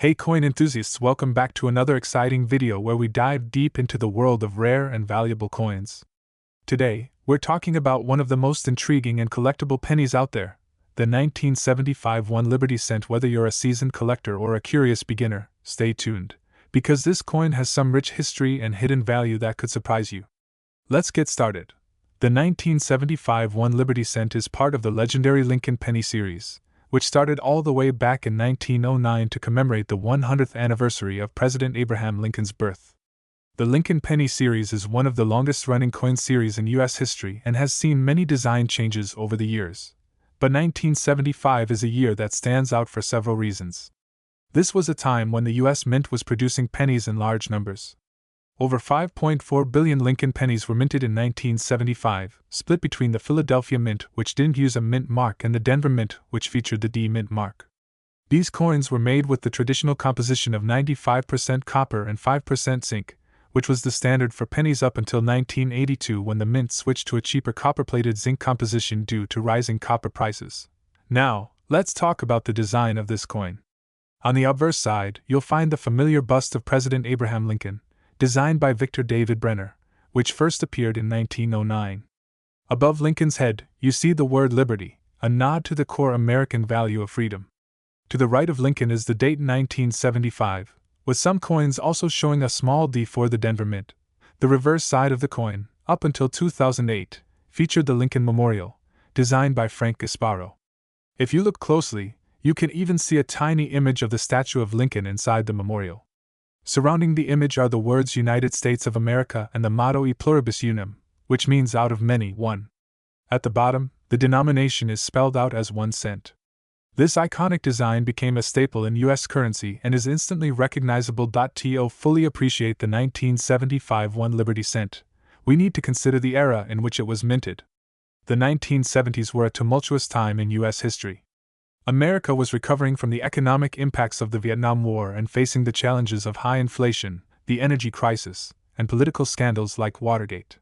Hey coin enthusiasts, welcome back to another exciting video where we dive deep into the world of rare and valuable coins. Today, we're talking about one of the most intriguing and collectible pennies out there, the 1975 1 Liberty Cent. Whether you're a seasoned collector or a curious beginner, stay tuned, because this coin has some rich history and hidden value that could surprise you. Let's get started. The 1975 1 Liberty Cent is part of the legendary Lincoln Penny series, which started all the way back in 1909 to commemorate the 100th anniversary of President Abraham Lincoln's birth. The Lincoln Penny series is one of the longest-running coin series in U.S. history and has seen many design changes over the years. But 1975 is a year that stands out for several reasons. This was a time when the U.S. Mint was producing pennies in large numbers. Over 5.4 billion Lincoln pennies were minted in 1975, split between the Philadelphia Mint, which didn't use a mint mark, and the Denver Mint, which featured the D Mint mark. These coins were made with the traditional composition of 95% copper and 5% zinc, which was the standard for pennies up until 1982, when the Mint switched to a cheaper copper-plated zinc composition due to rising copper prices. Now, let's talk about the design of this coin. On the obverse side, you'll find the familiar bust of President Abraham Lincoln, designed by Victor David Brenner, which first appeared in 1909. Above Lincoln's head, you see the word Liberty, a nod to the core American value of freedom. To the right of Lincoln is the date 1975, with some coins also showing a small D for the Denver Mint. The reverse side of the coin, up until 2008, featured the Lincoln Memorial, designed by Frank Gasparo. If you look closely, you can even see a tiny image of the statue of Lincoln inside the memorial. Surrounding the image are the words United States of America and the motto E pluribus unum, which means out of many, one. At the bottom, the denomination is spelled out as 1 cent. This iconic design became a staple in U.S. currency and is instantly recognizable. To fully appreciate the 1975 1 Liberty Cent, we need to consider the era in which it was minted. The 1970s were a tumultuous time in U.S. history. America was recovering from the economic impacts of the Vietnam War and facing the challenges of high inflation, the energy crisis, and political scandals like Watergate.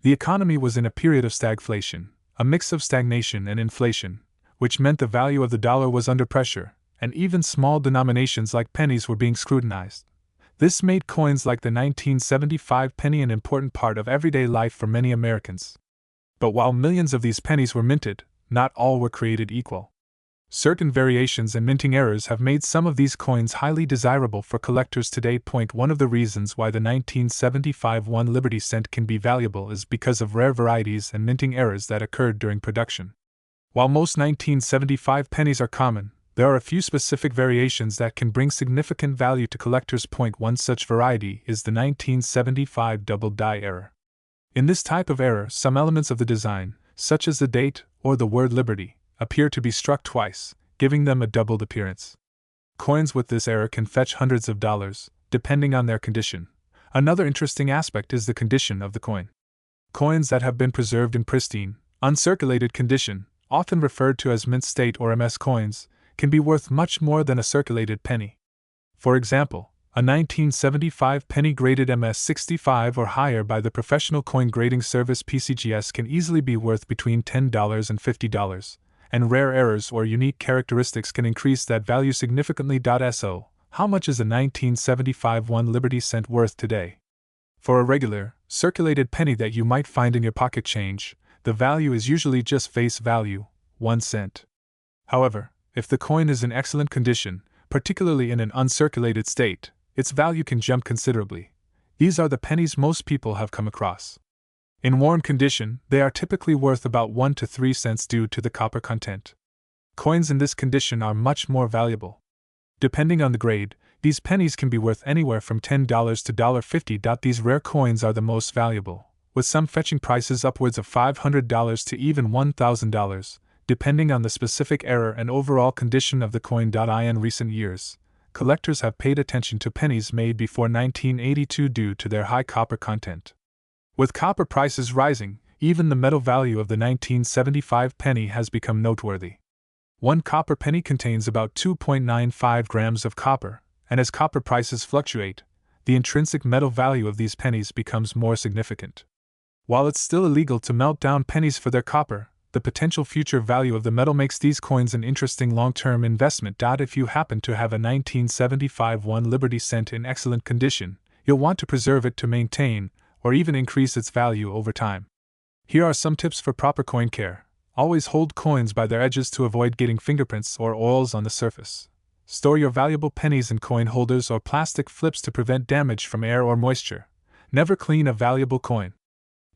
The economy was in a period of stagflation, a mix of stagnation and inflation, which meant the value of the dollar was under pressure, and even small denominations like pennies were being scrutinized. This made coins like the 1975 penny an important part of everyday life for many Americans. But while millions of these pennies were minted, not all were created equal. Certain variations and minting errors have made some of these coins highly desirable for collectors today. One of the reasons why the 1975 1 Liberty Cent can be valuable is because of rare varieties and minting errors that occurred during production. While most 1975 pennies are common, there are a few specific variations that can bring significant value to collectors. One such variety is the 1975 double die error. In this type of error, some elements of the design, such as the date or the word Liberty, appear to be struck twice, giving them a doubled appearance. Coins with this error can fetch hundreds of dollars, depending on their condition. Another interesting aspect is the condition of the coin. Coins that have been preserved in pristine, uncirculated condition, often referred to as mint state or MS coins, can be worth much more than a circulated penny. For example, a 1975 penny graded MS 65 or higher by the Professional Coin Grading Service (PCGS) can easily be worth between $10 and $50. And rare errors or unique characteristics can increase that value significantly. So, how much is a 1975 1 Liberty Cent worth today? For a regular, circulated penny that you might find in your pocket change, the value is usually just face value, 1 cent. However, if the coin is in excellent condition, particularly in an uncirculated state, its value can jump considerably. These are the pennies most people have come across. In worn condition, they are typically worth about 1 to 3 cents due to the copper content. Coins in this condition are much more valuable. Depending on the grade, these pennies can be worth anywhere from $10 to $50. These rare coins are the most valuable, with some fetching prices upwards of $500 to even $1,000, depending on the specific error and overall condition of the coin. In recent years, collectors have paid attention to pennies made before 1982 due to their high copper content. With copper prices rising, even the metal value of the 1975 penny has become noteworthy. One copper penny contains about 2.95 grams of copper, and as copper prices fluctuate, the intrinsic metal value of these pennies becomes more significant. While it's still illegal to melt down pennies for their copper, the potential future value of the metal makes these coins an interesting long-term investment. If you happen to have a 1975 1 Liberty cent in excellent condition, you'll want to preserve it to maintain, or even increase its value over time. Here are some tips for proper coin care. Always hold coins by their edges to avoid getting fingerprints or oils on the surface. Store your valuable pennies in coin holders or plastic flips to prevent damage from air or moisture. Never clean a valuable coin.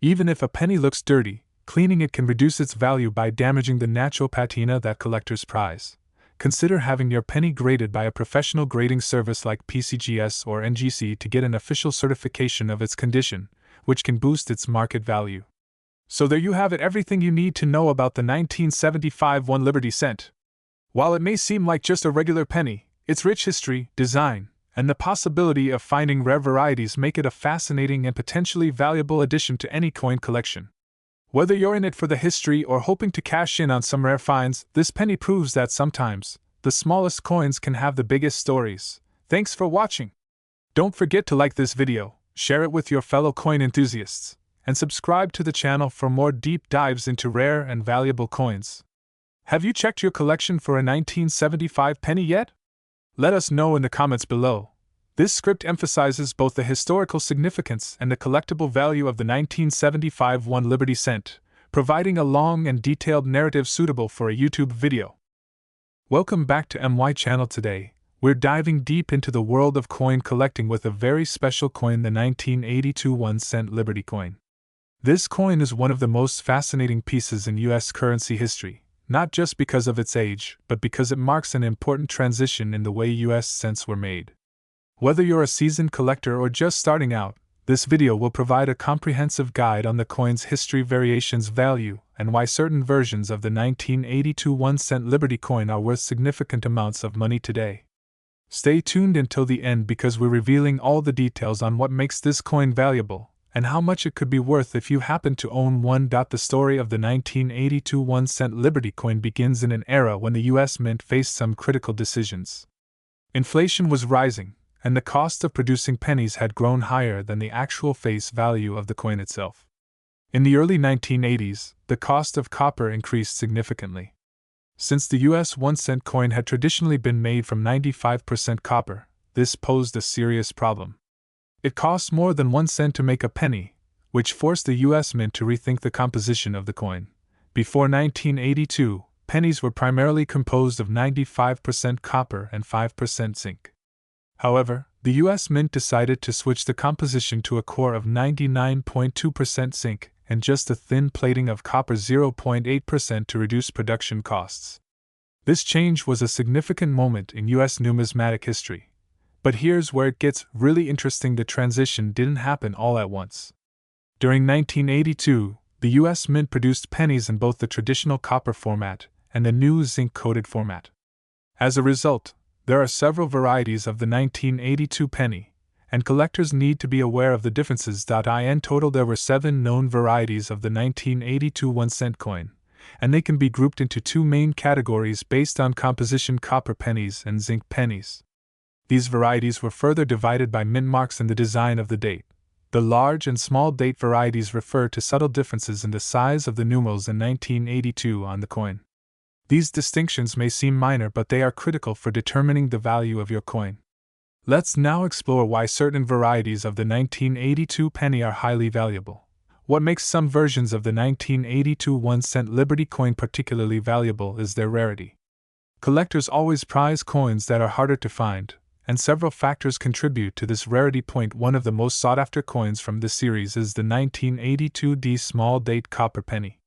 Even if a penny looks dirty, cleaning it can reduce its value by damaging the natural patina that collectors prize. Consider having your penny graded by a professional grading service like PCGS or NGC to get an official certification of its condition, which can boost its market value. So there you have it, everything you need to know about the 1975 1 Liberty cent. While it may seem like just a regular penny, its rich history, design, and the possibility of finding rare varieties make it a fascinating and potentially valuable addition to any coin collection. Whether you're in it for the history or hoping to cash in on some rare finds, this penny proves that sometimes, the smallest coins can have the biggest stories. Thanks for watching. Don't forget to like this video, share it with your fellow coin enthusiasts, and subscribe to the channel for more deep dives into rare and valuable coins. Have you checked your collection for a 1975 penny yet? Let us know in the comments below. This script emphasizes both the historical significance and the collectible value of the 1975 1 Liberty cent, providing a long and detailed narrative suitable for a YouTube video. Welcome back to MY channel. Today, we're diving deep into the world of coin collecting with a very special coin, the 1982 1 cent Liberty coin. This coin is one of the most fascinating pieces in US currency history, not just because of its age, but because it marks an important transition in the way US cents were made. Whether you're a seasoned collector or just starting out, this video will provide a comprehensive guide on the coin's history, variations, value, and why certain versions of the 1982 1 cent Liberty coin are worth significant amounts of money today. Stay tuned until the end because we're revealing all the details on what makes this coin valuable and how much it could be worth if you happen to own one. The story of the 1982 1 cent Liberty coin begins in an era when the US Mint faced some critical decisions. Inflation was rising, and the cost of producing pennies had grown higher than the actual face value of the coin itself. In the early 1980s, the cost of copper increased significantly. Since the US 1 cent coin had traditionally been made from 95% copper, this posed a serious problem. It cost more than 1 cent to make a penny, which forced the US Mint to rethink the composition of the coin. Before 1982, pennies were primarily composed of 95% copper and 5% zinc. However, the US Mint decided to switch the composition to a core of 99.2% zinc and just a thin plating of copper 0.8% to reduce production costs. This change was a significant moment in US numismatic history. But here's where it gets really interesting: the transition didn't happen all at once. During 1982, the US Mint produced pennies in both the traditional copper format and the new zinc-coated format. As a result, there are several varieties of the 1982 penny, and collectors need to be aware of the differences. In total, there were 7 known varieties of the 1982 1 cent coin, and they can be grouped into 2 main categories based on composition: copper pennies and zinc pennies. These varieties were further divided by mint marks and the design of the date. The large and small date varieties refer to subtle differences in the size of the numerals in 1982 on the coin. These distinctions may seem minor, but they are critical for determining the value of your coin. Let's now explore why certain varieties of the 1982 penny are highly valuable. What makes some versions of the 1982 1 cent Liberty coin particularly valuable is their rarity. Collectors always prize coins that are harder to find, and several factors contribute to this rarity point. One of the most sought-after coins from this series is the 1982 D small date copper penny.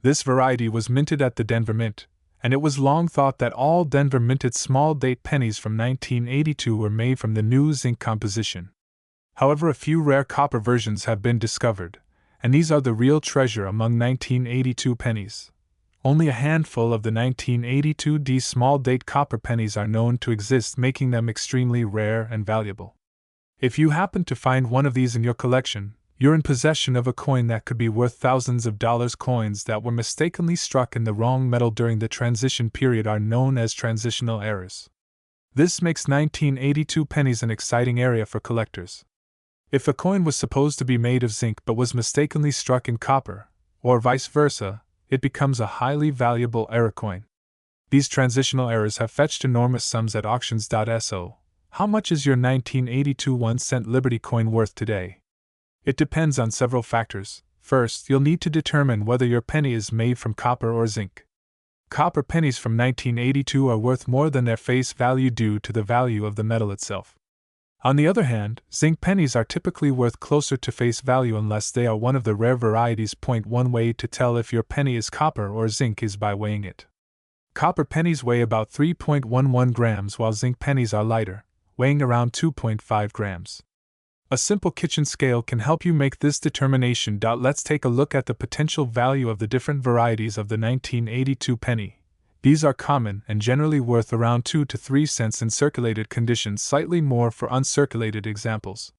This variety was minted at the Denver Mint, and it was long thought that all Denver minted small date pennies from 1982 were made from the new zinc composition. However, a few rare copper versions have been discovered, and these are the real treasure among 1982 pennies. Only a handful of the 1982 D small date copper pennies are known to exist, making them extremely rare and valuable. If you happen to find one of these in your collection, you're in possession of a coin that could be worth thousands of dollars. Coins that were mistakenly struck in the wrong metal during the transition period are known as transitional errors. This makes 1982 pennies an exciting area for collectors. If a coin was supposed to be made of zinc but was mistakenly struck in copper, or vice versa, it becomes a highly valuable error coin. These transitional errors have fetched enormous sums at auctions.so. How much is your 1982 1-cent Liberty coin worth today? It depends on several factors. First, you'll need to determine whether your penny is made from copper or zinc. Copper pennies from 1982 are worth more than their face value due to the value of the metal itself. On the other hand, zinc pennies are typically worth closer to face value unless they are one of the rare varieties. One way to tell if your penny is copper or zinc is by weighing it. Copper pennies weigh about 3.11 grams while zinc pennies are lighter, weighing around 2.5 grams. A simple kitchen scale can help you make this determination. Let's take a look at the potential value of the different varieties of the 1982 penny. These are common and generally worth around 2 to 3 cents in circulated conditions, slightly more for uncirculated examples.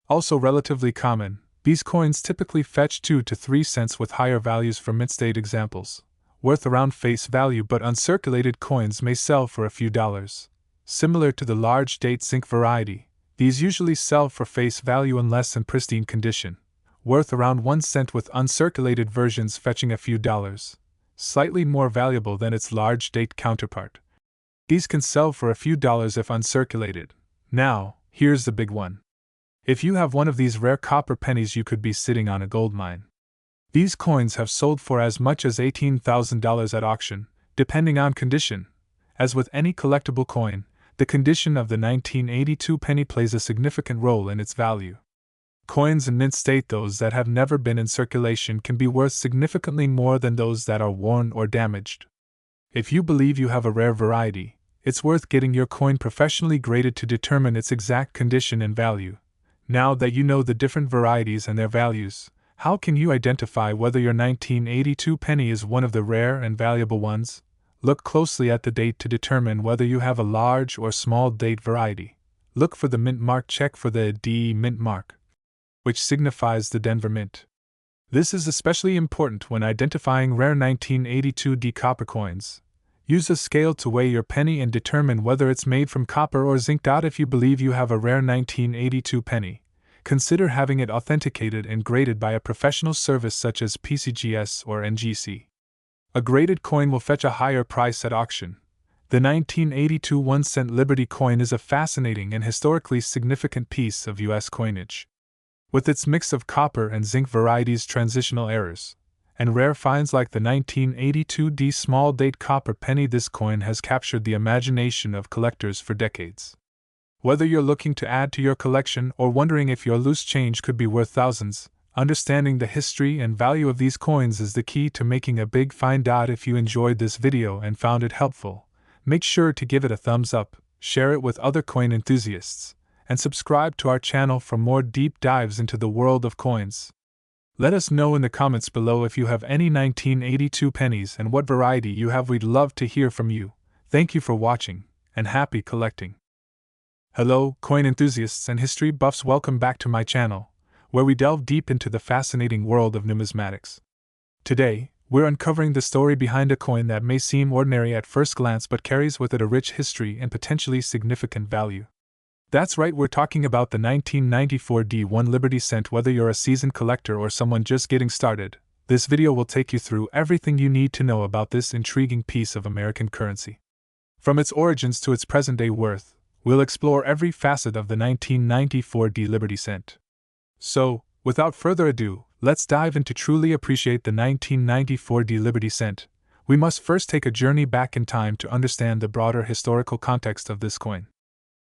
Also relatively common, these coins typically fetch 2 to 3 cents with higher values for mint-state examples, worth around face value, but uncirculated coins may sell for a few dollars. Similar to the large date zinc variety, these usually sell for face value unless in pristine condition, worth around 1 cent, with uncirculated versions fetching a few dollars, slightly more valuable than its large date counterpart. These can sell for a few dollars if uncirculated. Now, here's the big one. If you have one of these rare copper pennies, you could be sitting on a gold mine. These coins have sold for as much as $18,000 at auction, depending on condition. As with any collectible coin, the condition of the 1982 penny plays a significant role in its value. Coins in mint state, those that have never been in circulation, can be worth significantly more than those that are worn or damaged. If you believe you have a rare variety, it's worth getting your coin professionally graded to determine its exact condition and value. Now that you know the different varieties and their values, how can you identify whether your 1982 penny is one of the rare and valuable ones? Look closely at the date to determine whether you have a large or small date variety. Look for the mint mark. Check for the D mint mark, which signifies the Denver Mint. This is especially important when identifying rare 1982 D copper coins. Use a scale to weigh your penny and determine whether it's made from copper or zinc. If you believe you have a rare 1982 penny, consider having it authenticated and graded by a professional service such as PCGS or NGC. A graded coin will fetch a higher price at auction. The 1982 1-cent Liberty coin is a fascinating and historically significant piece of U.S. coinage. With its mix of copper and zinc varieties, transitional errors, and rare finds like the 1982 D small date copper penny, this coin has captured the imagination of collectors for decades. Whether you're looking to add to your collection or wondering if your loose change could be worth thousands, understanding the history and value of these coins is the key to making a big find. If you enjoyed this video and found it helpful, make sure to give it a thumbs up, share it with other coin enthusiasts, and subscribe to our channel for more deep dives into the world of coins. Let us know in the comments below if you have any 1982 pennies and what variety you have. We'd love to hear from you. Thank you for watching, and happy collecting. Hello, coin enthusiasts and history buffs, welcome back to my channel, where we delve deep into the fascinating world of numismatics. Today, we're uncovering the story behind a coin that may seem ordinary at first glance but carries with it a rich history and potentially significant value. That's right, we're talking about the 1994 D1 Liberty Cent. Whether you're a seasoned collector or someone just getting started, this video will take you through everything you need to know about this intriguing piece of American currency. From its origins to its present-day worth, we'll explore every facet of the 1994 D Liberty Cent. So, without further ado, let's dive in. To truly appreciate the 1994 D Liberty Cent, we must first take a journey back in time to understand the broader historical context of this coin.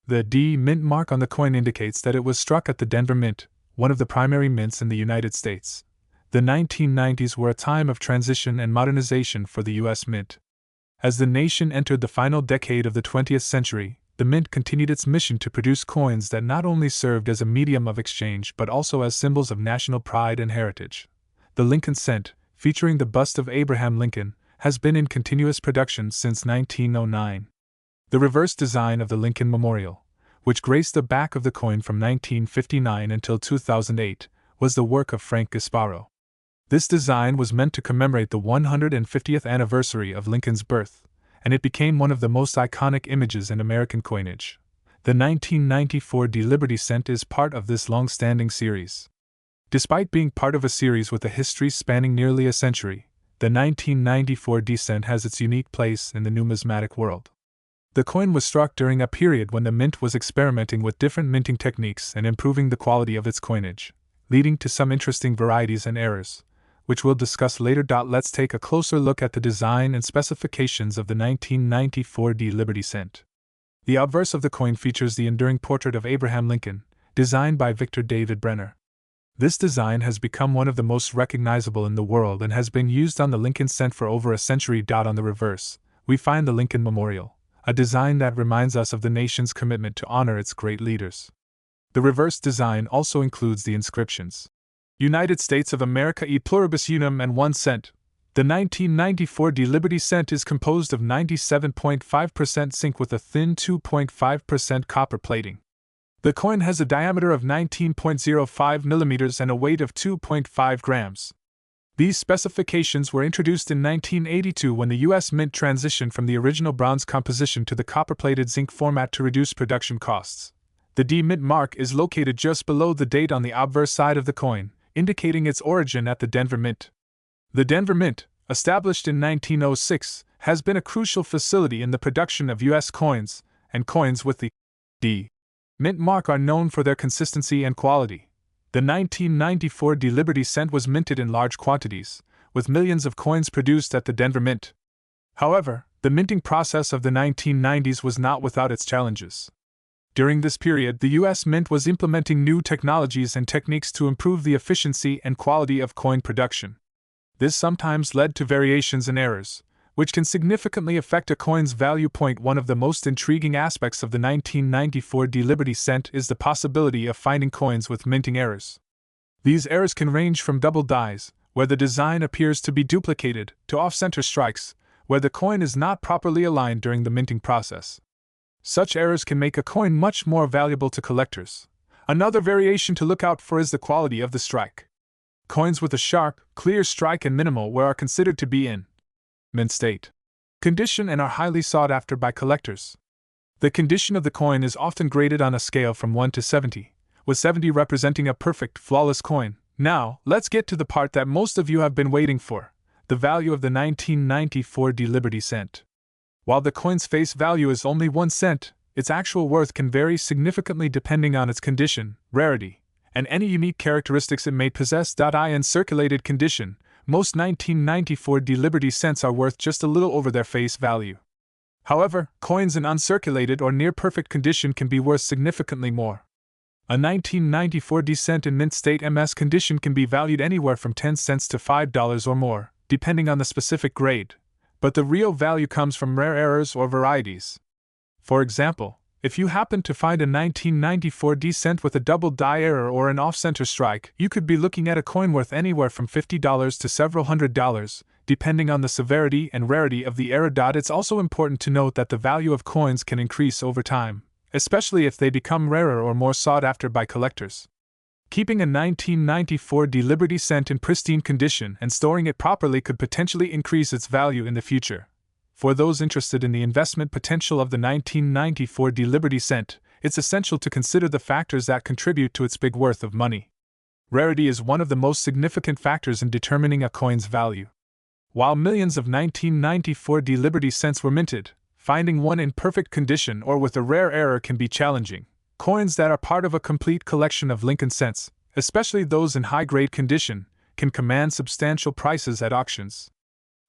The D mint mark on the coin indicates that it was struck at the Denver Mint, one of the primary mints in the United States. The 1990s were a time of transition and modernization for the U.S. Mint. As the nation entered the final decade of the 20th century, the Mint continued its mission to produce coins that not only served as a medium of exchange but also as symbols of national pride and heritage. The Lincoln Cent, featuring the bust of Abraham Lincoln, has been in continuous production since 1909. The reverse design of the Lincoln Memorial, which graced the back of the coin from 1959 until 2008, was the work of Frank Gasparo. This design was meant to commemorate the 150th anniversary of Lincoln's birth, and it became one of the most iconic images in American coinage. The 1994 D Liberty Cent is part of this long-standing series. Despite being part of a series with a history spanning nearly a century, the 1994 D cent has its unique place in the numismatic world. The coin was struck during a period when the mint was experimenting with different minting techniques and improving the quality of its coinage, leading to some interesting varieties and errors, which we'll discuss later. Let's take a closer look at the design and specifications of the 1994 D Liberty Cent. The obverse of the coin features the enduring portrait of Abraham Lincoln, designed by Victor David Brenner. This design has become one of the most recognizable in the world and has been used on the Lincoln cent for over a century. On the reverse, we find the Lincoln Memorial, a design that reminds us of the nation's commitment to honor its great leaders. The reverse design also includes the inscriptions: United States of America e pluribus unum and 1 cent. The 1994 D Liberty Cent is composed of 97.5% zinc with a thin 2.5% copper plating. The coin has a diameter of 19.05 mm and a weight of 2.5 grams. These specifications were introduced in 1982 when the U.S. Mint transitioned from the original bronze composition to the copper-plated zinc format to reduce production costs. The D Mint mark is located just below the date on the obverse side of the coin, indicating its origin at the Denver Mint. The Denver Mint, established in 1906, has been a crucial facility in the production of U.S. coins, and coins with the D Mint mark are known for their consistency and quality. The 1994 D Liberty Cent was minted in large quantities, with millions of coins produced at the Denver Mint. However, the minting process of the 1990s was not without its challenges. During this period, the U.S. Mint was implementing new technologies and techniques to improve the efficiency and quality of coin production. This sometimes led to variations and errors, which can significantly affect a coin's value. One of the most intriguing aspects of the 1994 D Liberty Cent is the possibility of finding coins with minting errors. These errors can range from double dies, where the design appears to be duplicated, to off-center strikes, where the coin is not properly aligned during the minting process. Such errors can make a coin much more valuable to collectors. Another variation to look out for is the quality of the strike. Coins with a sharp, clear strike and minimal wear are considered to be in mint state condition and are highly sought after by collectors. The condition of the coin is often graded on a scale from 1 to 70, with 70 representing a perfect, flawless coin. Now, let's get to the part that most of you have been waiting for: the value of the 1994 D Liberty Cent. While the coin's face value is only 1 cent, its actual worth can vary significantly depending on its condition, rarity, and any unique characteristics it may possess. In circulated condition, most 1994 D Liberty Cents are worth just a little over their face value. However, coins in uncirculated or near-perfect condition can be worth significantly more. A 1994 D Cent in mint state MS condition can be valued anywhere from 10 cents to $5 or more, depending on the specific grade, but the real value comes from rare errors or varieties. For example, if you happen to find a 1994 D Cent with a double die error or an off-center strike, you could be looking at a coin worth anywhere from $50 to several $100s, depending on the severity and rarity of the error. It's also important to note that the value of coins can increase over time, especially if they become rarer or more sought after by collectors. Keeping a 1994 D Liberty Cent in pristine condition and storing it properly could potentially increase its value in the future. For those interested in the investment potential of the 1994 D Liberty Cent, it's essential to consider the factors that contribute to its big worth of money. Rarity is one of the most significant factors in determining a coin's value. While millions of 1994 D Liberty Cents were minted, finding one in perfect condition or with a rare error can be challenging. Coins that are part of a complete collection of Lincoln cents, especially those in high-grade condition, can command substantial prices at auctions.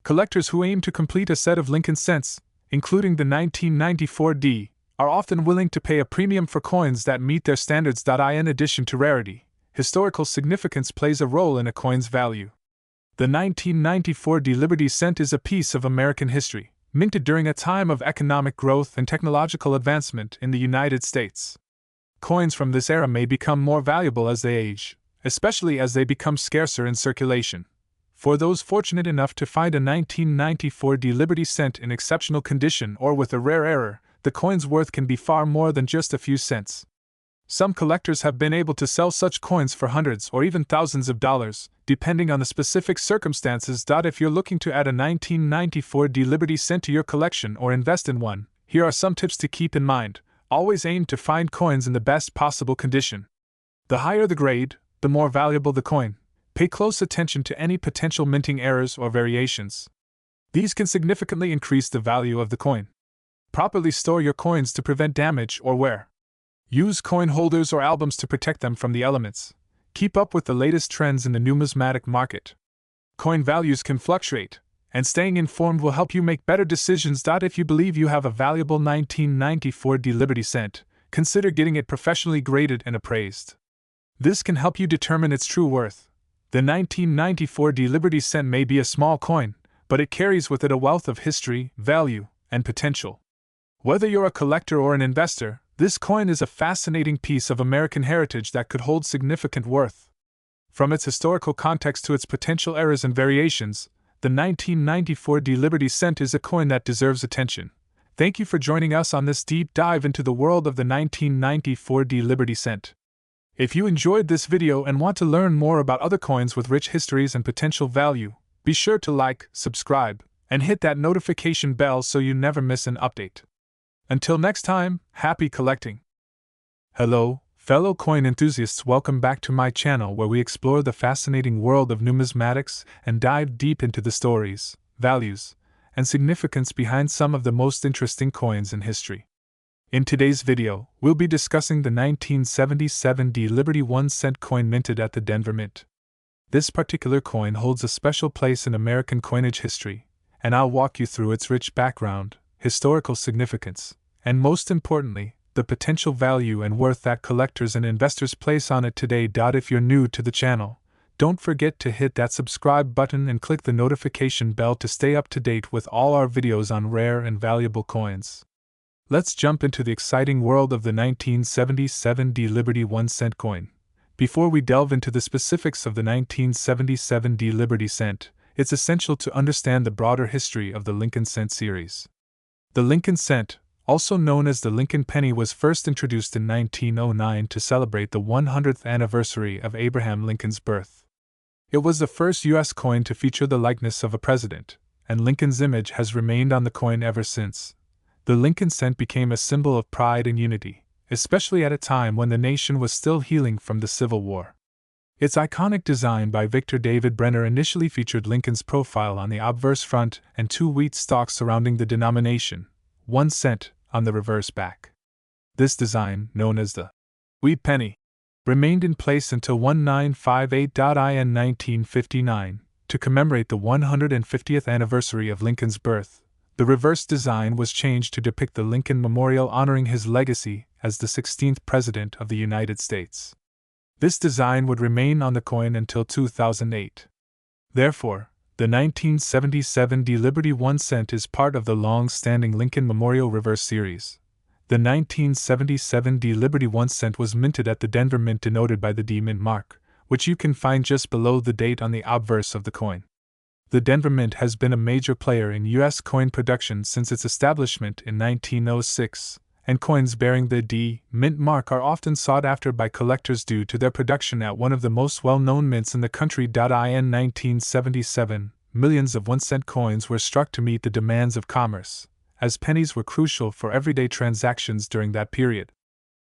Collectors who aim to complete a set of Lincoln cents, including the 1994 D, are often willing to pay a premium for coins that meet their standards. In addition to rarity, historical significance plays a role in a coin's value. The 1994 D Liberty Cent is a piece of American history, minted during a time of economic growth and technological advancement in the United States. Coins from this era may become more valuable as they age, especially as they become scarcer in circulation. For those fortunate enough to find a 1994 D Liberty Cent in exceptional condition or with a rare error, the coin's worth can be far more than just a few cents. Some collectors have been able to sell such coins for hundreds or even thousands of dollars, depending on the specific circumstances. If you're looking to add a 1994 D Liberty Cent to your collection or invest in one, here are some tips to keep in mind. Always aim to find coins in the best possible condition. The higher the grade, the more valuable the coin. Pay close attention to any potential minting errors or variations. These can significantly increase the value of the coin. Properly store your coins to prevent damage or wear. Use coin holders or albums to protect them from the elements. Keep up with the latest trends in the numismatic market. Coin values can fluctuate, and staying informed will help you make better decisions. If you believe you have a valuable 1994 Liberty cent, consider getting it professionally graded and appraised. This can help you determine its true worth. The 1994 Liberty cent may be a small coin, but it carries with it a wealth of history, value, and potential. Whether you're a collector or an investor, this coin is a fascinating piece of American heritage that could hold significant worth. From its historical context to its potential errors and variations, the 1994 Liberty cent is a coin that deserves attention. Thank you for joining us on this deep dive into the world of the 1994 Liberty cent. If you enjoyed this video and want to learn more about other coins with rich histories and potential value, be sure to like, subscribe, and hit that notification bell so you never miss an update. Until next time, happy collecting! Hello, fellow coin enthusiasts, welcome back to my channel where we explore the fascinating world of numismatics and dive deep into the stories, values, and significance behind some of the most interesting coins in history. In today's video, we'll be discussing the 1977 Liberty 1 cent coin minted at the Denver Mint. This particular coin holds a special place in American coinage history, and I'll walk you through its rich background, historical significance, and most importantly, the potential value and worth that collectors and investors place on it today. If you're new to the channel, don't forget to hit that subscribe button and click the notification bell to stay up to date with all our videos on rare and valuable coins. Let's jump into the exciting world of the 1977 Liberty 1 cent coin. Before we delve into the specifics of the 1977 Liberty cent, it's essential to understand the broader history of the Lincoln cent series. The Lincoln cent, also known as the Lincoln penny, was first introduced in 1909 to celebrate the 100th anniversary of Abraham Lincoln's birth. It was the first U.S. coin to feature the likeness of a president, and Lincoln's image has remained on the coin ever since. The Lincoln cent became a symbol of pride and unity, especially at a time when the nation was still healing from the Civil War. Its iconic design by Victor David Brenner initially featured Lincoln's profile on the obverse front and two wheat stalks surrounding the denomination, 1 cent, on the reverse back. This design, known as the wheat penny, remained in place until 1958 in 1959, to commemorate the 150th anniversary of Lincoln's birth. The reverse design was changed to depict the Lincoln Memorial honoring his legacy as the 16th President of the United States. This design would remain on the coin until 2008. Therefore, the 1977 Liberty 1 cent is part of the long-standing Lincoln Memorial Reverse series. The 1977 Liberty 1 cent was minted at the Denver Mint, denoted by the D Mint mark, which you can find just below the date on the obverse of the coin. The Denver Mint has been a major player in U.S. coin production since its establishment in 1906, and coins bearing the D Mint mark are often sought after by collectors due to their production at one of the most well-known mints in the country. In 1977, millions of 1 cent coins were struck to meet the demands of commerce, as pennies were crucial for everyday transactions during that period.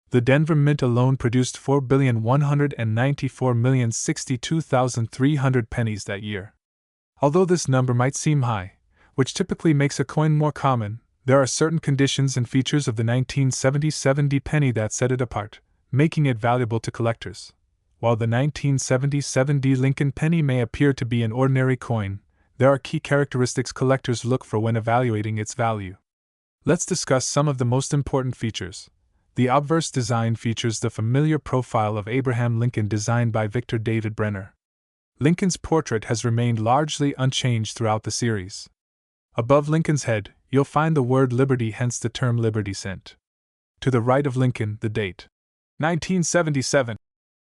The Denver Mint alone produced 4,194,062,300 pennies that year. Although this number might seem high, which typically makes a coin more common, there are certain conditions and features of the 1977 penny that set it apart, making it valuable to collectors. While the 1977 Lincoln penny may appear to be an ordinary coin, there are key characteristics collectors look for when evaluating its value. Let's discuss some of the most important features. The obverse design features the familiar profile of Abraham Lincoln designed by Victor David Brenner. Lincoln's portrait has remained largely unchanged throughout the series. Above Lincoln's head, you'll find the word Liberty, hence the term Liberty cent. To the right of Lincoln, the date, 1977,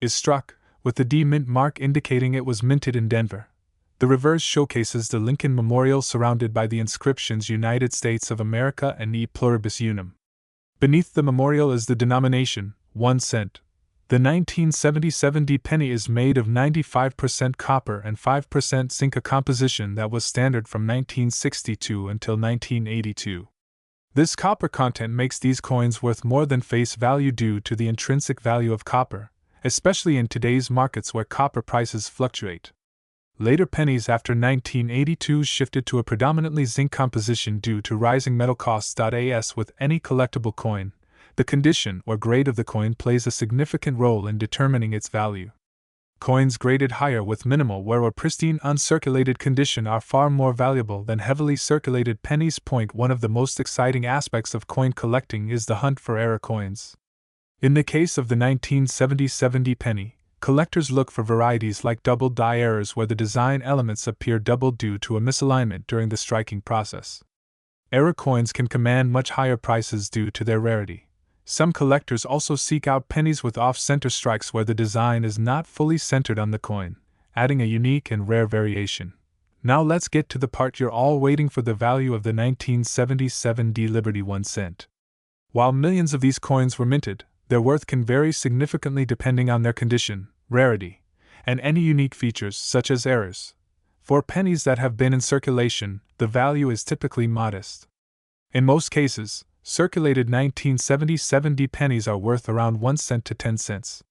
is struck, with the D Mint mark indicating it was minted in Denver. The reverse showcases the Lincoln Memorial surrounded by the inscriptions United States of America and E Pluribus Unum. Beneath the memorial is the denomination, 1 cent. The 1977 penny is made of 95% copper and 5% zinc, a composition that was standard from 1962 until 1982. This copper content makes these coins worth more than face value due to the intrinsic value of copper, especially in today's markets where copper prices fluctuate. Later pennies after 1982 shifted to a predominantly zinc composition due to rising metal costs. As with any collectible coin, the condition or grade of the coin plays a significant role in determining its value. Coins graded higher with minimal wear or pristine uncirculated condition are far more valuable than heavily circulated pennies. One of the most exciting aspects of coin collecting is the hunt for error coins. In the case of the 1970 penny, collectors look for varieties like double die errors where the design elements appear doubled due to a misalignment during the striking process. Error coins can command much higher prices due to their rarity. Some collectors also seek out pennies with off-center strikes where the design is not fully centered on the coin, adding a unique and rare variation. Now let's get to the part you're all waiting for: the value of the 1977 Liberty 1 cent. While millions of these coins were minted, their worth can vary significantly depending on their condition, rarity, and any unique features such as errors. For pennies that have been in circulation, the value is typically modest. In most cases, circulated 1977 pennies are worth around 1 cent to 10 cents.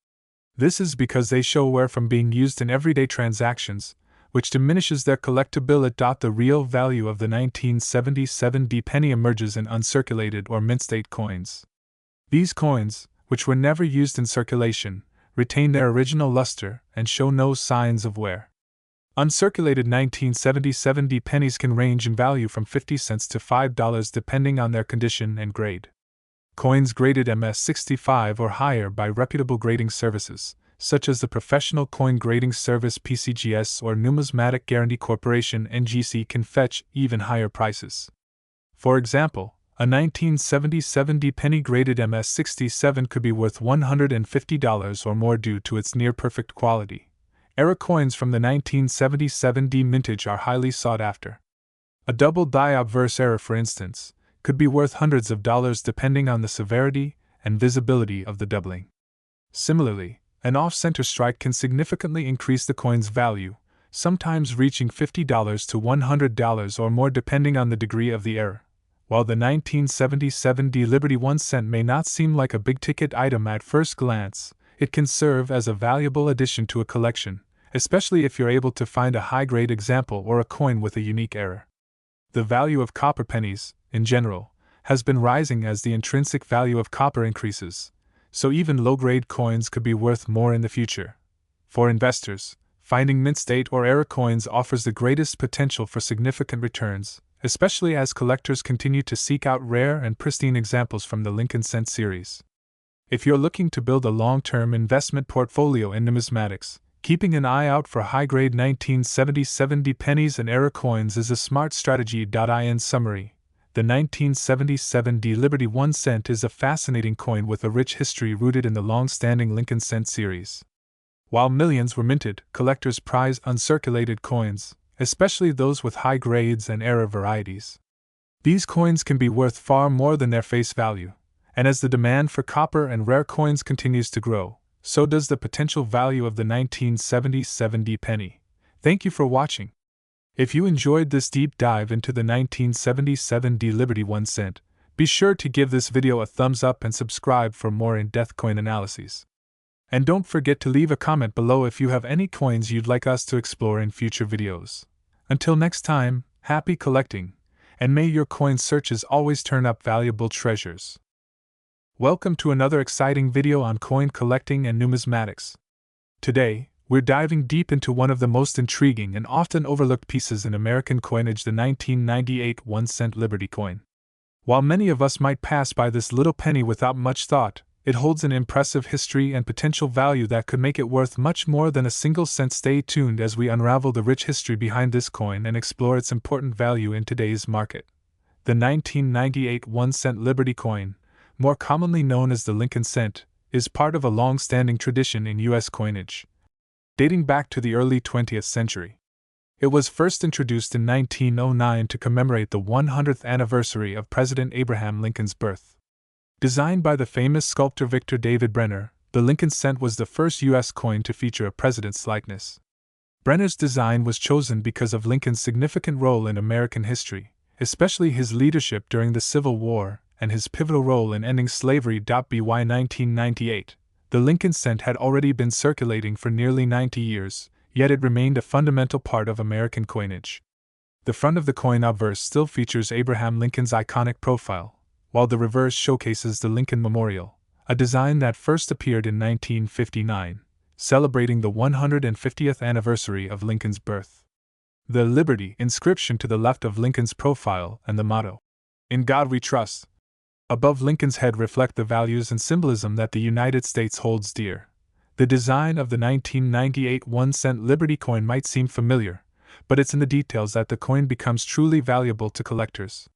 This is because they show wear from being used in everyday transactions, which diminishes their collectability. The real value of the 1977 penny emerges in uncirculated or mint-state coins. These coins, which were never used in circulation, retain their original luster and show no signs of wear. Uncirculated 1977 pennies can range in value from 50 cents to $5 depending on their condition and grade. Coins graded MS-65 or higher by reputable grading services, such as the Professional Coin Grading Service (PCGS) or Numismatic Guarantee Corporation (NGC), can fetch even higher prices. For example, a 1977 penny graded MS-67 could be worth $150 or more due to its near-perfect quality. Error coins from the 1977 mintage are highly sought after. A double die obverse error, for instance, could be worth hundreds of dollars depending on the severity and visibility of the doubling. Similarly, an off-center strike can significantly increase the coin's value, sometimes reaching $50 to $100 or more depending on the degree of the error. While the 1977 Liberty 1 cent may not seem like a big-ticket item at first glance, it can serve as a valuable addition to a collection, especially if you're able to find a high-grade example or a coin with a unique error. The value of copper pennies, in general, has been rising as the intrinsic value of copper increases, so even low-grade coins could be worth more in the future. For investors, finding mint-state or error coins offers the greatest potential for significant returns, especially as collectors continue to seek out rare and pristine examples from the Lincoln Cent series. If you're looking to build a long-term investment portfolio in numismatics, keeping an eye out for high-grade 1977 pennies and error coins is a smart strategy. In summary, the 1977 Liberty 1 cent is a fascinating coin with a rich history rooted in the long-standing Lincoln Cent series. While millions were minted, collectors prize uncirculated coins, especially those with high grades and error varieties. These coins can be worth far more than their face value, and as the demand for copper and rare coins continues to grow, so does the potential value of the 1977 penny. Thank you for watching. If you enjoyed this deep dive into the 1977 Liberty 1 cent, be sure to give this video a thumbs up and subscribe for more in-depth coin analyses. And don't forget to leave a comment below if you have any coins you'd like us to explore in future videos. Until next time, happy collecting, and may your coin searches always turn up valuable treasures. Welcome to another exciting video on coin collecting and numismatics. Today, we're diving deep into one of the most intriguing and often overlooked pieces in American coinage, the 1998 1-cent Liberty coin. While many of us might pass by this little penny without much thought, it holds an impressive history and potential value that could make it worth much more than a single cent. Stay tuned as we unravel the rich history behind this coin and explore its important value in today's market. The 1998 1-cent Liberty coin, more commonly known as the Lincoln Cent, is part of a long-standing tradition in U.S. coinage, dating back to the early 20th century. It was first introduced in 1909 to commemorate the 100th anniversary of President Abraham Lincoln's birth. Designed by the famous sculptor Victor David Brenner, the Lincoln Cent was the first U.S. coin to feature a president's likeness. Brenner's design was chosen because of Lincoln's significant role in American history, especially his leadership during the Civil War and his pivotal role in ending slavery. By 1998, The Lincoln cent had already been circulating for nearly 90 years, yet it remained a fundamental part of American coinage. The front of the coin obverse still features Abraham Lincoln's iconic profile, while the reverse showcases the Lincoln Memorial, a design that first appeared in 1959, celebrating the 150th anniversary of Lincoln's birth. The Liberty inscription to the left of Lincoln's profile and the motto, "In God We Trust," above Lincoln's head reflect the values and symbolism that the United States holds dear. The design of the 1998 1-cent Liberty coin might seem familiar, but it's in the details that the coin becomes truly valuable to collectors.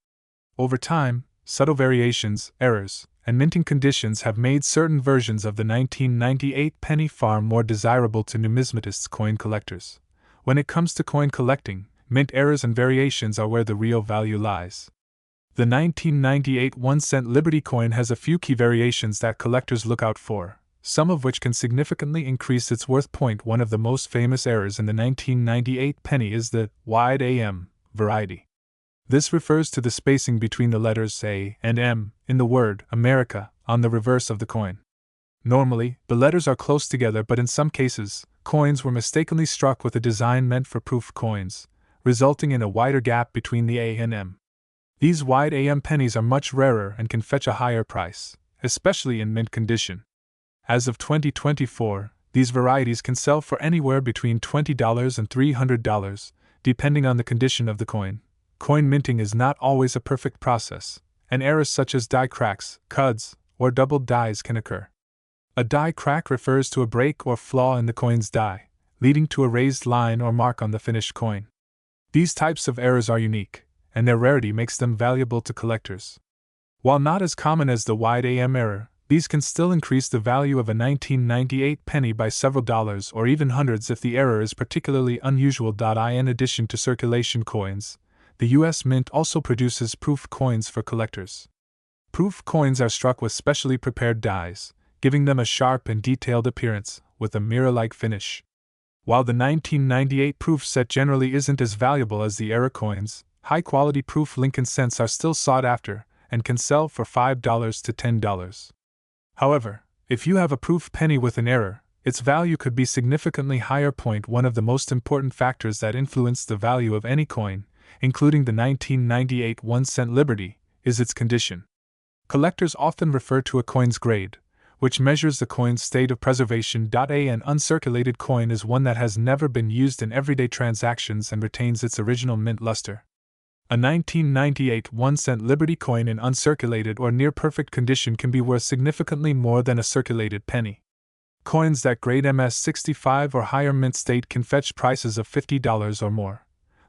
Over time, subtle variations, errors, and minting conditions have made certain versions of the 1998 penny far more desirable to numismatists' coin collectors. When it comes to coin collecting, mint errors and variations are where the real value lies. The 1998 1-cent Liberty coin has a few key variations that collectors look out for, some of which can significantly increase its worth. One of the most famous errors in the 1998 penny is the wide AM variety. This refers to the spacing between the letters A and M in the word America on the reverse of the coin. Normally, the letters are close together, but in some cases, coins were mistakenly struck with a design meant for proof coins, resulting in a wider gap between the A and M. These wide AM pennies are much rarer and can fetch a higher price, especially in mint condition. As of 2024, these varieties can sell for anywhere between $20 and $300, depending on the condition of the coin. Coin minting is not always a perfect process, and errors such as die cracks, cuds, or doubled dies can occur. A die crack refers to a break or flaw in the coin's die, leading to a raised line or mark on the finished coin. These types of errors are unique, and their rarity makes them valuable to collectors. While not as common as the wide AM error, these can still increase the value of a 1998 penny by several dollars or even hundreds if the error is particularly unusual. In addition to circulation coins, the U.S. Mint also produces proof coins for collectors. Proof coins are struck with specially prepared dies, giving them a sharp and detailed appearance, with a mirror-like finish. While the 1998 proof set generally isn't as valuable as the error coins, high-quality proof Lincoln cents are still sought after and can sell for $5 to $10. However, if you have a proof penny with an error, its value could be significantly higher. One of the most important factors that influence the value of any coin, including the 1998 1-cent Liberty, is its condition. Collectors often refer to a coin's grade, which measures the coin's state of preservation. An uncirculated coin is one that has never been used in everyday transactions and retains its original mint luster. A 1998 1-cent Liberty coin in uncirculated or near-perfect condition can be worth significantly more than a circulated penny. Coins that grade MS-65 or higher mint state can fetch prices of $50 or more.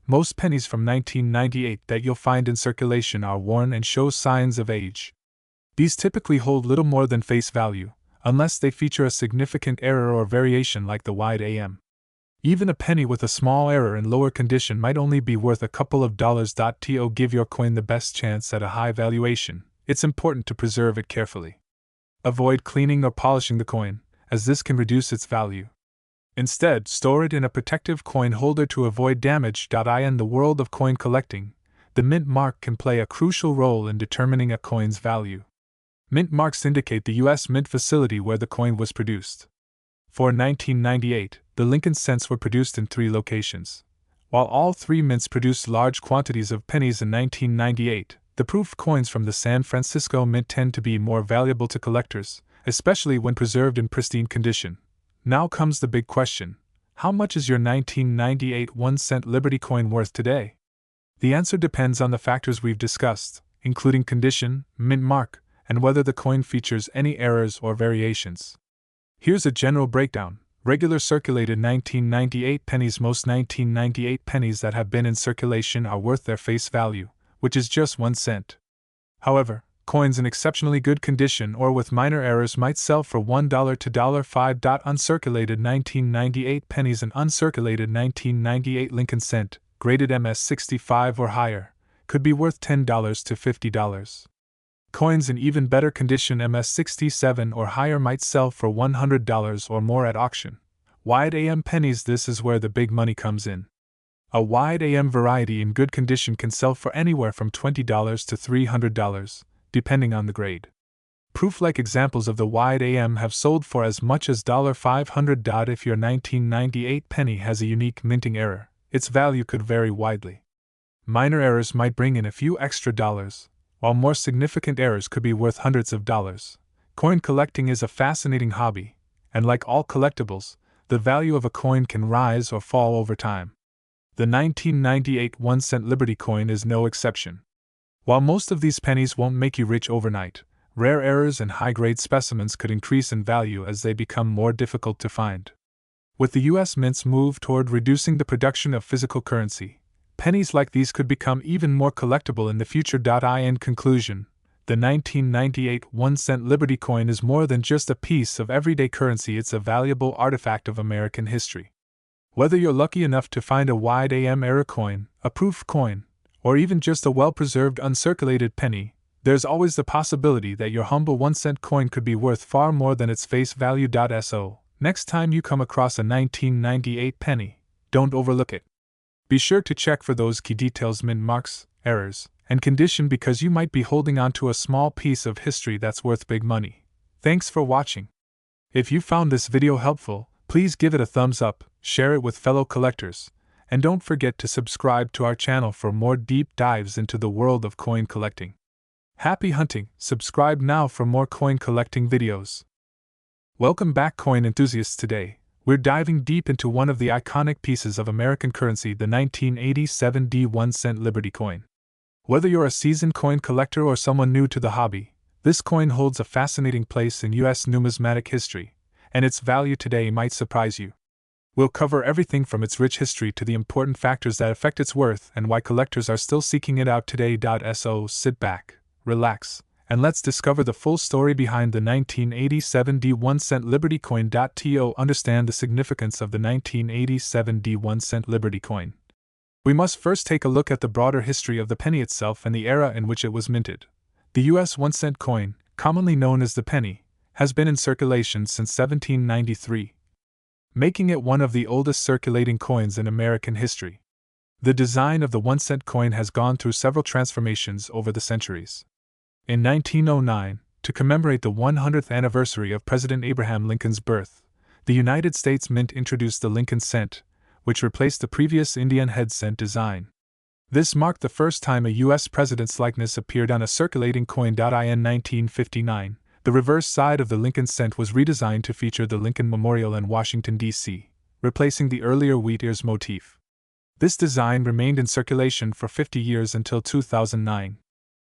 Most pennies from 1998 that you'll find in circulation are worn and show signs of age. These typically hold little more than face value, unless they feature a significant error or variation like the wide AM. Even a penny with a small error in lower condition might only be worth a couple of dollars. To give your coin the best chance at a high valuation, it's important to preserve it carefully. Avoid cleaning or polishing the coin, as this can reduce its value. Instead, store it in a protective coin holder to avoid damage. In the world of coin collecting, the mint mark can play a crucial role in determining a coin's value. Mint marks indicate the U.S. Mint facility where the coin was produced. For 1998, the Lincoln cents were produced in 3 locations. While all 3 mints produced large quantities of pennies in 1998, the proof coins from the San Francisco Mint tend to be more valuable to collectors, especially when preserved in pristine condition. Now comes the big question: how much is your 1998 1-cent Liberty coin worth today? The answer depends on the factors we've discussed, including condition, mint mark, and whether the coin features any errors or variations. Here's a general breakdown. Regular circulated 1998 pennies. Most 1998 pennies that have been in circulation are worth their face value, which is just 1 cent. However, coins in exceptionally good condition or with minor errors might sell for $1 to $5. Uncirculated 1998 pennies and uncirculated 1998 Lincoln cent, graded MS-65 or higher, could be worth $10 to $50. Coins in even better condition MS-67 or higher might sell for $100 or more at auction. Wide AM pennies. This is where the big money comes in. A wide AM variety in good condition can sell for anywhere from $20 to $300, depending on the grade. Proof-like examples of the wide AM have sold for as much as $500. If your 1998 penny has a unique minting error, its value could vary widely. Minor errors might bring in a few extra dollars, while more significant errors could be worth hundreds of dollars. Coin collecting is a fascinating hobby, and like all collectibles, the value of a coin can rise or fall over time. The 1998 1-cent Liberty coin is no exception. While most of these pennies won't make you rich overnight, rare errors and high-grade specimens could increase in value as they become more difficult to find. With the U.S. Mint's move toward reducing the production of physical currency, pennies like these could become even more collectible in the future. In conclusion, the 1998 1-cent Liberty coin is more than just a piece of everyday currency, it's a valuable artifact of American history. Whether you're lucky enough to find a wide AM error coin, a proof coin, or even just a well-preserved uncirculated penny, there's always the possibility that your humble 1-cent coin could be worth far more than its face value. So, next time you come across a 1998 penny, don't overlook it. Be sure to check for those key details: mint marks, errors, and condition, because you might be holding on to a small piece of history that's worth big money. Thanks for watching. If you found this video helpful, please give it a thumbs up, share it with fellow collectors, and don't forget to subscribe to our channel for more deep dives into the world of coin collecting. Happy hunting! Subscribe now for more coin collecting videos. Welcome back, coin enthusiasts. Today, we're diving deep into one of the iconic pieces of American currency, the 1987 1-cent Liberty coin. Whether you're a seasoned coin collector or someone new to the hobby, this coin holds a fascinating place in U.S. numismatic history, and its value today might surprise you. We'll cover everything from its rich history to the important factors that affect its worth and why collectors are still seeking it out today. So sit back, relax, and let's discover the full story behind the 1987 1-cent Liberty coin. To understand the significance of the 1987 1-cent Liberty coin, we must first take a look at the broader history of the penny itself and the era in which it was minted. The U.S. 1-cent coin, commonly known as the penny, has been in circulation since 1793, making it one of the oldest circulating coins in American history. The design of the 1-cent coin has gone through several transformations over the centuries. In 1909, to commemorate the 100th anniversary of President Abraham Lincoln's birth, the United States Mint introduced the Lincoln cent, which replaced the previous Indian head cent design. This marked the first time a U.S. president's likeness appeared on a circulating coin. In 1959, the reverse side of the Lincoln cent was redesigned to feature the Lincoln Memorial in Washington, D.C., replacing the earlier wheat ears motif. This design remained in circulation for 50 years until 2009.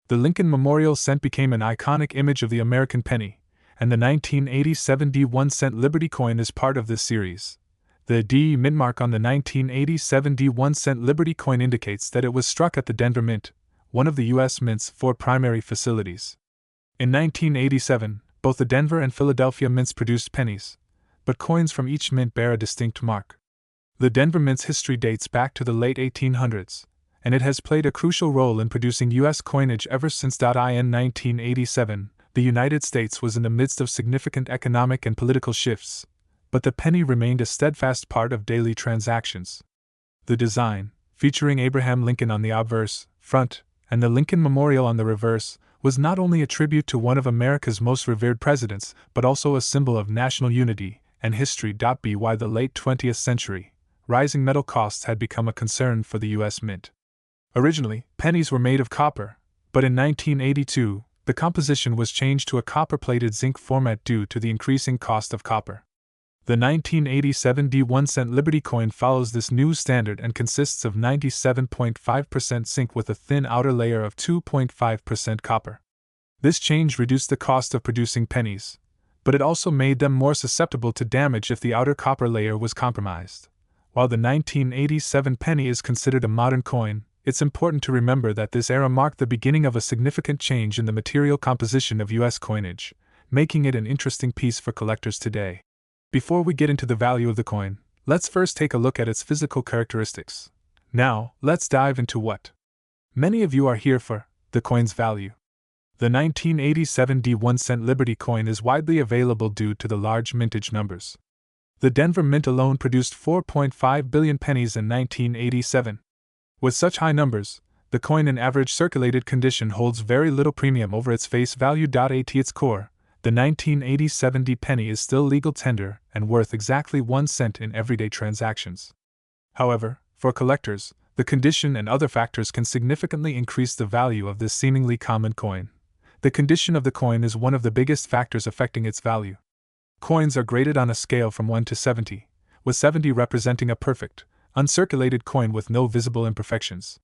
The Lincoln Memorial cent became an iconic image of the American penny, and the 1987 1-cent Liberty coin is part of this series. The D mint mark on the 1987 1-cent Liberty coin indicates that it was struck at the Denver Mint, one of the U.S. Mint's 4 primary facilities. In 1987, both the Denver and Philadelphia Mints produced pennies, but coins from each mint bear a distinct mark. The Denver Mint's history dates back to the late 1800s, and it has played a crucial role in producing U.S. coinage ever since. In 1987, the United States was in the midst of significant economic and political shifts, but the penny remained a steadfast part of daily transactions. The design, featuring Abraham Lincoln on the obverse, front, and the Lincoln Memorial on the reverse, was not only a tribute to one of America's most revered presidents, but also a symbol of national unity and history. By the late 20th century, rising metal costs had become a concern for the U.S. Mint. Originally, pennies were made of copper, but in 1982, the composition was changed to a copper-plated zinc format due to the increasing cost of copper. The 1987 1-cent Liberty coin follows this new standard and consists of 97.5% zinc with a thin outer layer of 2.5% copper. This change reduced the cost of producing pennies, but it also made them more susceptible to damage if the outer copper layer was compromised. While the 1987 penny is considered a modern coin, it's important to remember that this era marked the beginning of a significant change in the material composition of U.S. coinage, making it an interesting piece for collectors today. Before we get into the value of the coin, let's first take a look at its physical characteristics. Now, let's dive into what many of you are here for: the coin's value. The 1987 1-cent Liberty coin is widely available due to the large mintage numbers. The Denver Mint alone produced 4.5 billion pennies in 1987. With such high numbers, the coin in average circulated condition holds very little premium over its face value. At its core, The 1980 70 penny is still legal tender and worth exactly 1 cent in everyday transactions. However, for collectors, the condition and other factors can significantly increase the value of this seemingly common coin. The condition of the coin is one of the biggest factors affecting its value. Coins are graded on a scale from 1 to 70, with 70 representing a perfect, uncirculated coin with no visible imperfections.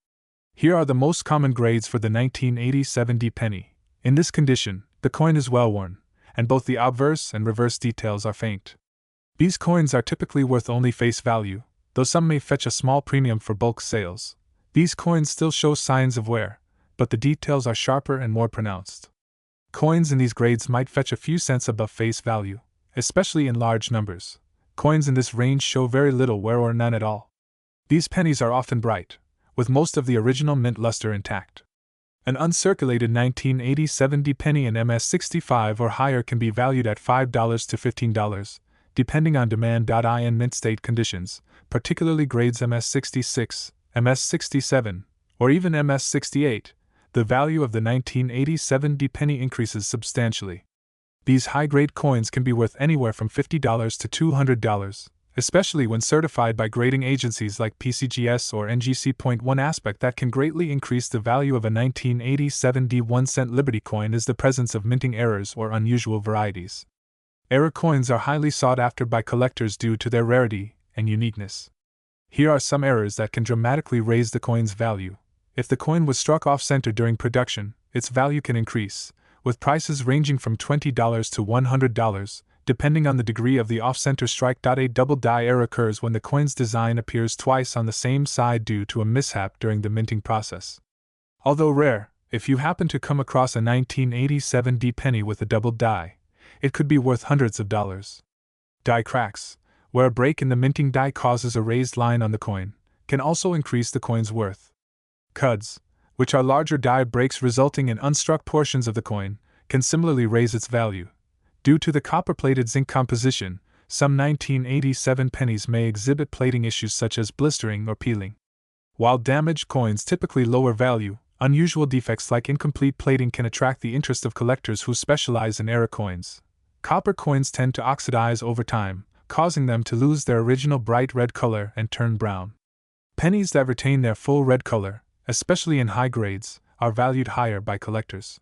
Here are the most common grades for the 1980 70 penny. In this condition, the coin is well worn, and both the obverse and reverse details are faint. These coins are typically worth only face value, though some may fetch a small premium for bulk sales. These coins still show signs of wear, but the details are sharper and more pronounced. Coins in these grades might fetch a few cents above face value, especially in large numbers. Coins in this range show very little wear or none at all. These pennies are often bright, with most of the original mint luster intact. An uncirculated 1980 70 penny in MS65 or higher can be valued at $5 to $15, depending on demand. In mint state conditions, particularly grades MS66, MS67, or even MS68, the value of the 1980 70 penny increases substantially. These high-grade coins can be worth anywhere from $50 to $200, especially when certified by grading agencies like PCGS or NGC. One aspect that can greatly increase the value of a 1980 70 1-cent Liberty coin is the presence of minting errors or unusual varieties. Error coins are highly sought after by collectors due to their rarity and uniqueness. Here are some errors that can dramatically raise the coin's value. If the coin was struck off-center during production, its value can increase, with prices ranging from $20 to $100, depending on the degree of the off-center strike. A double die error occurs when the coin's design appears twice on the same side due to a mishap during the minting process. Although rare, if you happen to come across a 1980 70 penny with a double die, it could be worth hundreds of dollars. Die cracks, where a break in the minting die causes a raised line on the coin, can also increase the coin's worth. Cuds, which are larger die breaks resulting in unstruck portions of the coin, can similarly raise its value. Due to the copper-plated zinc composition, some 1987 pennies may exhibit plating issues such as blistering or peeling. While damaged coins typically lower value, unusual defects like incomplete plating can attract the interest of collectors who specialize in error coins. Copper coins tend to oxidize over time, causing them to lose their original bright red color and turn brown. Pennies that retain their full red color, especially in high grades, are valued higher by collectors.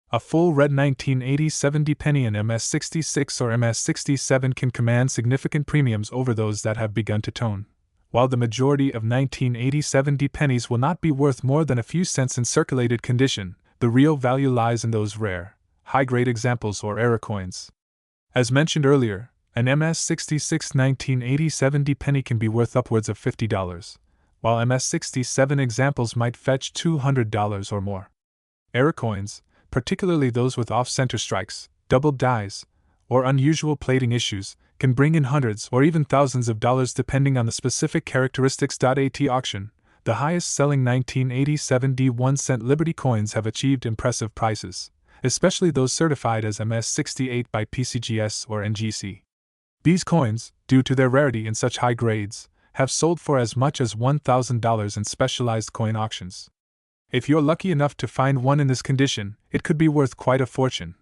A full red 1980 70 penny in MS66 or MS67 can command significant premiums over those that have begun to tone. While the majority of 1980 70 pennies will not be worth more than a few cents in circulated condition, the real value lies in those rare, high-grade examples or error coins. As mentioned earlier, an MS66 1980 70 penny can be worth upwards of $50, while MS67 examples might fetch $200 or more. Error coins, particularly those with off-center strikes, double dies, or unusual plating issues, can bring in hundreds or even thousands of dollars depending on the specific characteristics. At auction, the highest-selling 1980 70 1-cent Liberty coins have achieved impressive prices, especially those certified as MS68 by PCGS or NGC. These coins, due to their rarity in such high grades, have sold for as much as $1,000 in specialized coin auctions. If you're lucky enough to find one in this condition, it could be worth quite a fortune.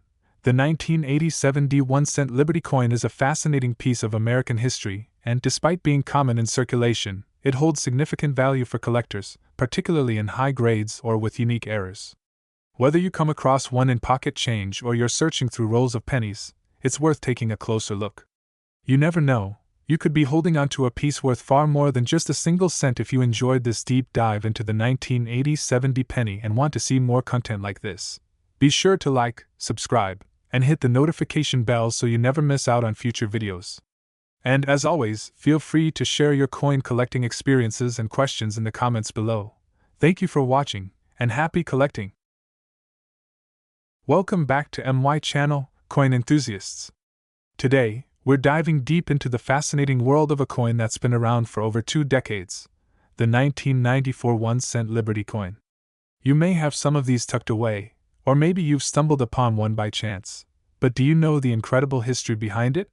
The 1980 70 1-cent Liberty coin is a fascinating piece of American history, and despite being common in circulation, it holds significant value for collectors, particularly in high grades or with unique errors. Whether you come across one in pocket change or you're searching through rolls of pennies, it's worth taking a closer look. You never know, you could be holding onto a piece worth far more than just a single cent. If you enjoyed this deep dive into the 1980 70 penny and want to see more content like this, be sure to like, subscribe, and hit the notification bell so you never miss out on future videos. And as always, feel free to share your coin collecting experiences and questions in the comments below. Thank you for watching, and happy collecting! Welcome back to MY channel, Coin Enthusiasts. Today, we're diving deep into the fascinating world of a coin that's been around for over 2 decades, the 1994 1-cent Liberty coin. You may have some of these tucked away, or maybe you've stumbled upon one by chance, but do you know the incredible history behind it?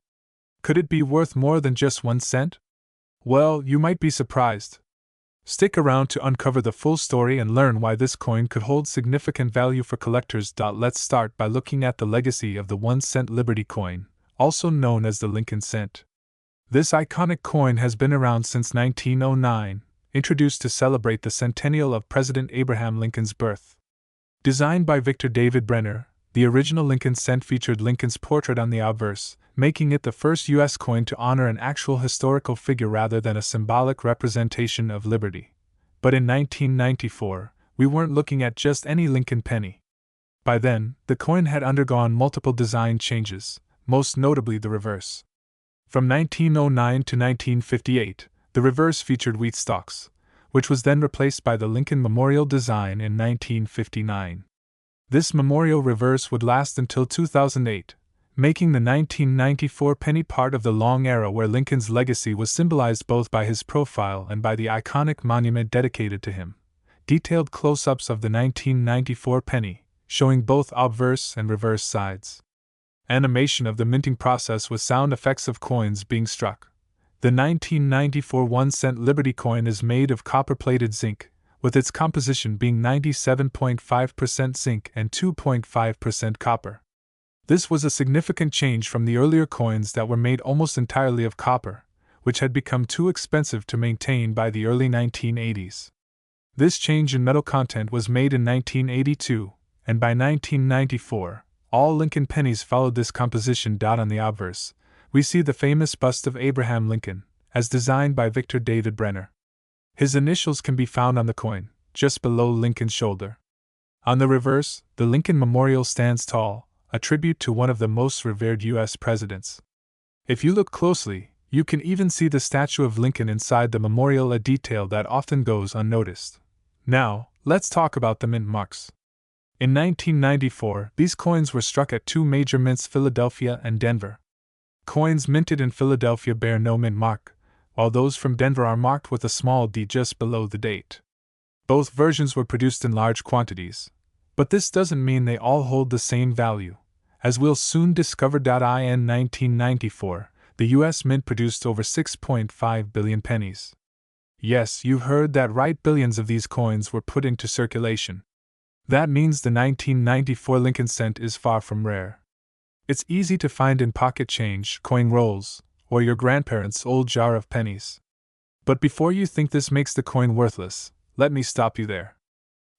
Could it be worth more than just 1 cent? Well, you might be surprised. Stick around to uncover the full story and learn why this coin could hold significant value for collectors. Let's start by looking at the legacy of the 1-cent Liberty coin, also known as the Lincoln cent. This iconic coin has been around since 1909, introduced to celebrate the centennial of President Abraham Lincoln's birth. Designed by Victor David Brenner, the original Lincoln cent featured Lincoln's portrait on the obverse, making it the first U.S. coin to honor an actual historical figure rather than a symbolic representation of liberty. But in 1994, we weren't looking at just any Lincoln penny. By then, the coin had undergone multiple design changes, most notably the reverse. From 1909 to 1958, the reverse featured wheat stalks, which was then replaced by the Lincoln Memorial design in 1959. This memorial reverse would last until 2008, making the 1994 penny part of the long era where Lincoln's legacy was symbolized both by his profile and by the iconic monument dedicated to him. Detailed close-ups of the 1994 penny, showing both obverse and reverse sides. Animation of the minting process with sound effects of coins being struck. The 1994 1-cent Liberty coin is made of copper-plated zinc, with its composition being 97.5% zinc and 2.5% copper. This was a significant change from the earlier coins that were made almost entirely of copper, which had become too expensive to maintain by the early 1980s. This change in metal content was made in 1982, and by 1994, all Lincoln pennies followed this composition. On the obverse, we see the famous bust of Abraham Lincoln, as designed by Victor David Brenner. His initials can be found on the coin, just below Lincoln's shoulder. On the reverse, the Lincoln Memorial stands tall, a tribute to one of the most revered U.S. presidents. If you look closely, you can even see the statue of Lincoln inside the memorial, a detail that often goes unnoticed. Now, let's talk about the mint marks. In 1994, these coins were struck at two major mints, Philadelphia and Denver. Coins minted in Philadelphia bear no mint mark, while those from Denver are marked with a small d just below the date. Both versions were produced in large quantities, but this doesn't mean they all hold the same value. As we'll soon discover. In 1994, the U.S. Mint produced over 6.5 billion pennies. Yes, you've heard that right, billions of these coins were put into circulation. That means the 1994 Lincoln cent is far from rare. It's easy to find in pocket change, coin rolls, or your grandparents' old jar of pennies. But before you think this makes the coin worthless, let me stop you there.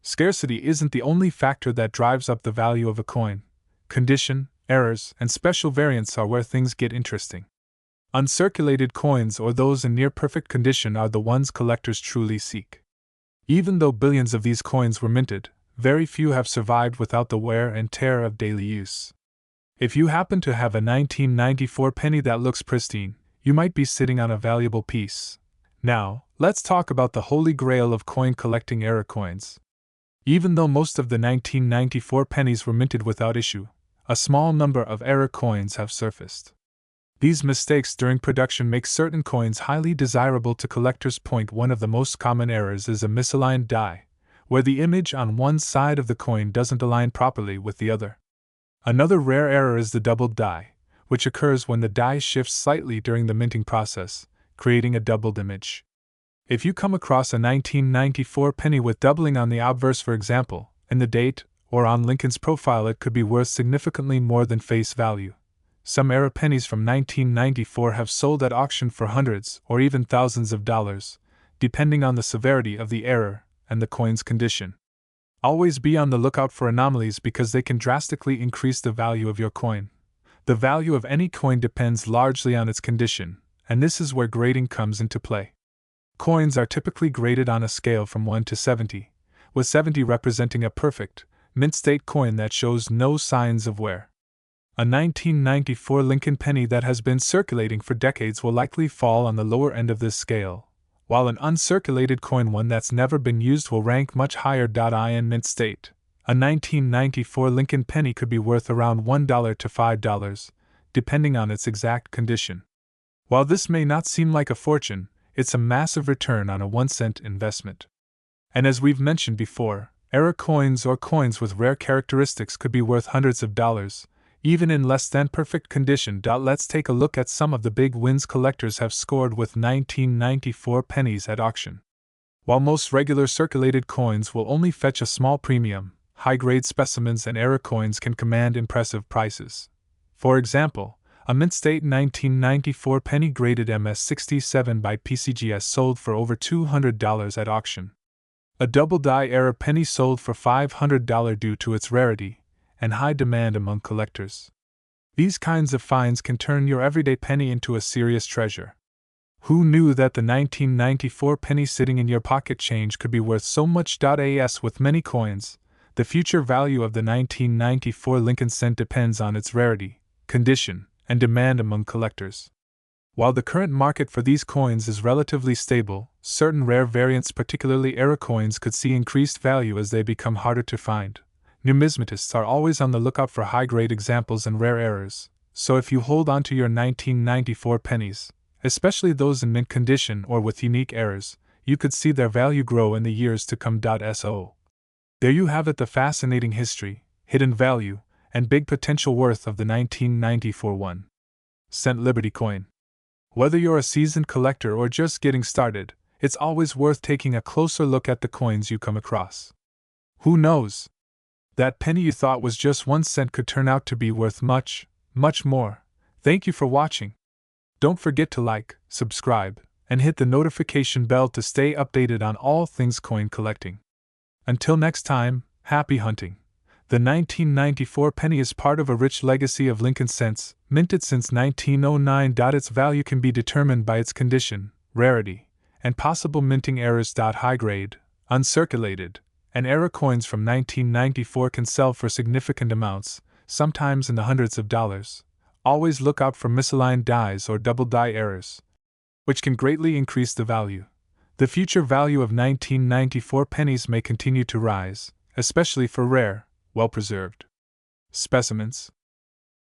Scarcity isn't the only factor that drives up the value of a coin. Condition, errors, and special variants are where things get interesting. Uncirculated coins, or those in near-perfect condition, are the ones collectors truly seek. Even though billions of these coins were minted, very few have survived without the wear and tear of daily use. If you happen to have a 1994 penny that looks pristine, you might be sitting on a valuable piece. Now, let's talk about the holy grail of coin collecting, error coins. Even though most of the 1994 pennies were minted without issue, a small number of error coins have surfaced. These mistakes during production make certain coins highly desirable to collectors. One of the most common errors is a misaligned die, where the image on one side of the coin doesn't align properly with the other. Another rare error is the doubled die, which occurs when the die shifts slightly during the minting process, creating a doubled image. If you come across a 1994 penny with doubling on the obverse, for example, in the date, or on Lincoln's profile, it could be worth significantly more than face value. Some error pennies from 1994 have sold at auction for hundreds or even thousands of dollars, depending on the severity of the error and the coin's condition. Always be on the lookout for anomalies because they can drastically increase the value of your coin. The value of any coin depends largely on its condition, and this is where grading comes into play. Coins are typically graded on a scale from 1 to 70, with 70 representing a perfect, mint-state coin that shows no signs of wear. A 1994 Lincoln penny that has been circulating for decades will likely fall on the lower end of this scale, while an uncirculated coin, one that's never been used, will rank much higher. In mint state, a 1994 Lincoln penny could be worth around $1 to $5, depending on its exact condition. While this may not seem like a fortune, it's a massive return on a 1-cent investment. And as we've mentioned before, error coins, or coins with rare characteristics, could be worth hundreds of dollars, even in less than perfect condition. Let's take a look at some of the big wins collectors have scored with 1994 pennies at auction. While most regular circulated coins will only fetch a small premium, high-grade specimens and error coins can command impressive prices. For example, a mint state 1994 penny graded MS67 by PCGS sold for over $200 at auction. A double die error penny sold for $500 due to its rarity and high demand among collectors. These kinds of finds can turn your everyday penny into a serious treasure. Who knew that the 1994 penny sitting in your pocket change could be worth so much? As with many coins, the future value of the 1994 Lincoln cent depends on its rarity, condition, and demand among collectors. While the current market for these coins is relatively stable, certain rare variants, particularly error coins, could see increased value as they become harder to find. Numismatists are always on the lookout for high-grade examples and rare errors, so if you hold on to your 1994 pennies, especially those in mint condition or with unique errors, you could see their value grow in the years to come. So, there you have it, the fascinating history, hidden value, and big potential worth of the 1994 1-cent Liberty coin. Whether you're a seasoned collector or just getting started, it's always worth taking a closer look at the coins you come across. Who knows? That penny you thought was just 1 cent could turn out to be worth much, much more. Thank you for watching. Don't forget to like, subscribe, and hit the notification bell to stay updated on all things coin collecting. Until next time, happy hunting. The 1994 penny is part of a rich legacy of Lincoln cents, minted since 1909. Its value can be determined by its condition, rarity, and possible minting errors. High grade, uncirculated, and error coins from 1994 can sell for significant amounts, sometimes in the hundreds of dollars. Always look out for misaligned dies or double die errors, which can greatly increase the value. The future value of 1994 pennies may continue to rise, especially for rare, well-preserved specimens.